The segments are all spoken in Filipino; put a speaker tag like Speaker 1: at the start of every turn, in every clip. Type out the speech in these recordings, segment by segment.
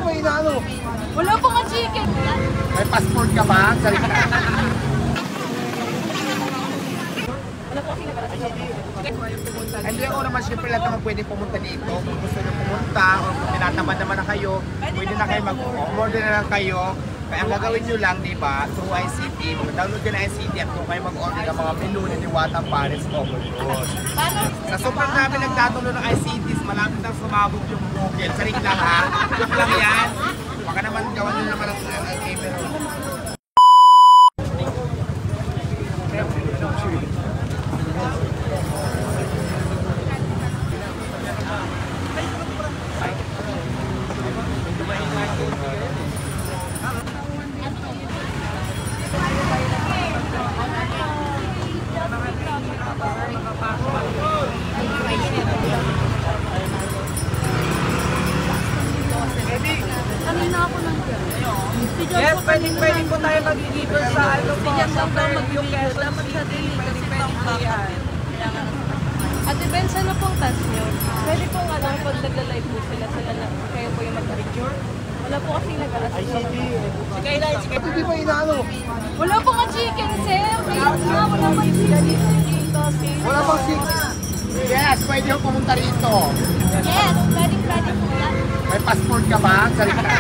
Speaker 1: Hindi pa inaano.
Speaker 2: Wala pa nga chicken.
Speaker 1: May passport ka ba? Sarili ka. Hindi ako naman siyempre lahat naman pwede pumunta dito. Kung gusto nyo pumunta o kung tinatamad naman na kayo, pwede na kayo mag-order na lang kayo. Kaya ang gagawin nyo lang, di ba, through ICT, mag-download ka na ICT at kung kayo mag-order ng mga menu ni Diwata Paris Overload. Sa sobrang namin nagtatanong ng ICTs, malapit nang sumabog yung Google. Saring lang ha, joke lang yan. Baka naman gawan nyo naman ang camera.
Speaker 2: Kanina ako nandiyan.
Speaker 3: Yes, pwede po tayo mag-deliver sa ano po. Sa yung Quezon City. Pwede yan.
Speaker 2: Ate Benz, ano pong task nyo? Pwede pong pag nag-live po sila lang, kayo po yung mag-picture? Wala po kasi nag-alas.
Speaker 1: Hindi pa inaano.
Speaker 2: Wala po nga chicken, sir. Wala pa chicken dito.
Speaker 1: Wala pang six. Yes, pwede yung pumunta rito.
Speaker 2: Yes, pwede po yan.
Speaker 1: May passport ka ba? Sarili ka.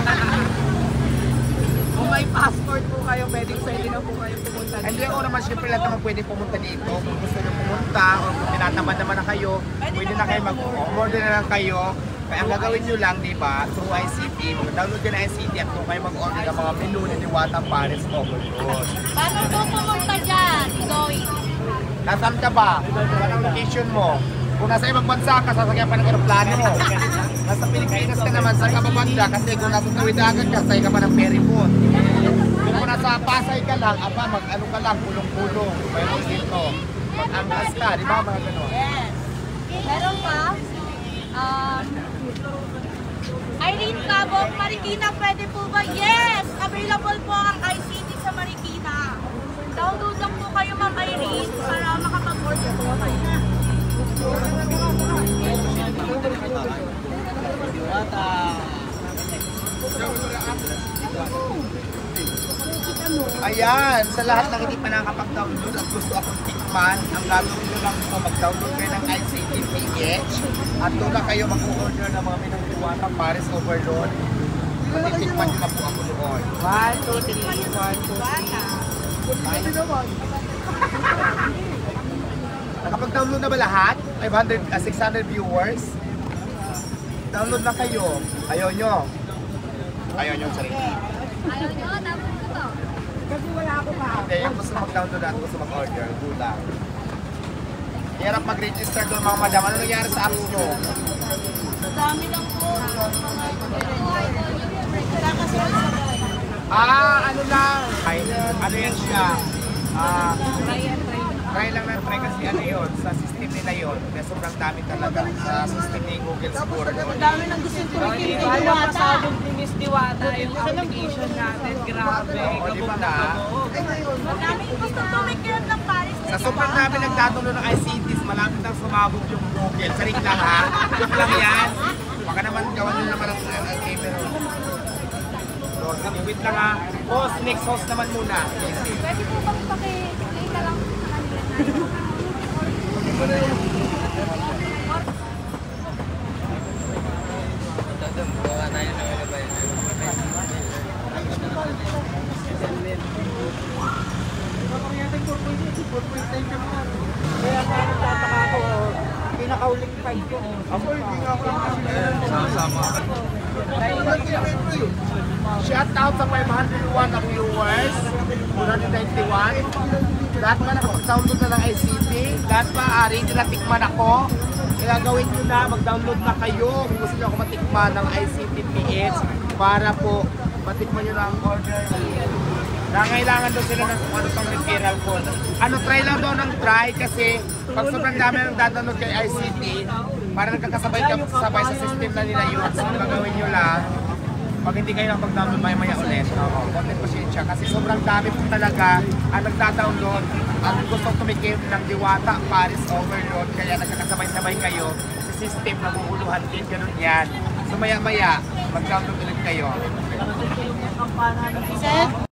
Speaker 3: Kung may passport po kayo, pwede na po kayo pumunta dito.
Speaker 1: Hindi ako naman siyempre lahat naman pwede pumunta dito. Kung gusto nyo pumunta o kung tinatamad naman na kayo, pwede na kayo mag-order na lang kayo. Kaya ang gagawin nyo lang, di ba, through ICT, mag-download ka na ICT at kung kayo mag-order ng mga menu ni Diwata Paris Overload.
Speaker 2: Paano po pumunta dyan, Zoe?
Speaker 1: Nasaan ka ba? Anong location mo? Kung nasa ibang bansa ka, sasakyan pa ng aeroplano mo. Nasa Pilipinas ka naman, saan ka ba banda? Kasi kung nasa Tawidagan ka, sa'yo ka pa ng ferry boat. Kung nasa Pasay ka lang, mag-ano ka lang, pulong-pulong. Mayroon dito. Mag-angkas ka, di ba mga gano'n?
Speaker 2: Yes. Meron pa? Irene Cabot, Marikina, pwede po ba? Yes! Available po ang ICT sa Marikina. Download lang po kayo, Ma'am Irene, para makapag-order po kayo.
Speaker 1: Ayan, sa lahat ng hindi pa nakakapag-download at gusto akong tikman, ang gagawin nyo lang po, mag-download kayo ng ICT PH at doon na kayo mag-order ng mga menu ni Diwata Paris Overload. Matitikman nyo na po ako doon.
Speaker 3: 1, 2, 3, 1, 2, 3.
Speaker 1: Nakapag-download na ba lahat? 600 viewers? Download na kayo. Ayaw nyo. Ayaw nyo sarili.
Speaker 2: Ayaw nyo, dapat ko to.
Speaker 3: Kasi wala ako pa.
Speaker 1: Hindi, yung gusto mag-download at gusto mag-order, do lang. Hirap mag-register doon mga madam. Ano nangyari sa apps nyo?
Speaker 2: Madami lang po.
Speaker 1: Ano lang? Ano yan siya? Try lang na try kasi ano yun, sa system nila yun. Kaya sobrang dami talaga sa system ni Google siguro.
Speaker 3: Ang dami nang gusto tumikim kay Diwata. Ni Miss Diwata yung application natin. Grabe.
Speaker 1: Oo, di ba na?
Speaker 2: Madami gusto tumikim ng Paris.
Speaker 1: Sa sobrang dami nagtatanong ng ICTs, malapit nang sumabog yung Google. Saring lang ha, joke lang yan. Baka naman gawan nyo naman ang camera. So, wait lang ha. Host, next host naman muna.
Speaker 2: Pwede po bang paki-play na lang sa kanila?
Speaker 3: Kaya parang tataka ako, pinakauling 5 yun.
Speaker 1: Ako hindi nga ako sama. Shout out sa 501 na viewers, 191. Lahat pa nakapag-download na ng ICT. Lahat pa, ready na tikman ako. Kaya gawin nyo na, mag-download na kayo. Kung gusto nyo ako matikman ng ICT PH para po matikman nyo na ang order. Nangailangan daw sila ng kung ano pang referral code. Try lang daw ng try kasi pag sobrang dami ng download kay ICT, para nagkakasabay sa system na nila yun. So, gagawin nyo lang, pag hindi kayo nakapag-download, maya ulit. Content pasensya kasi sobrang dami po talaga ang nagda-download at gustong tumikim ng Diwata Paris Overload. Kaya nagkakasabay-sabay kayo sa system na bubuluhan din, ganun yan. So maya-maya, mag-download ulit kayo.
Speaker 2: Set.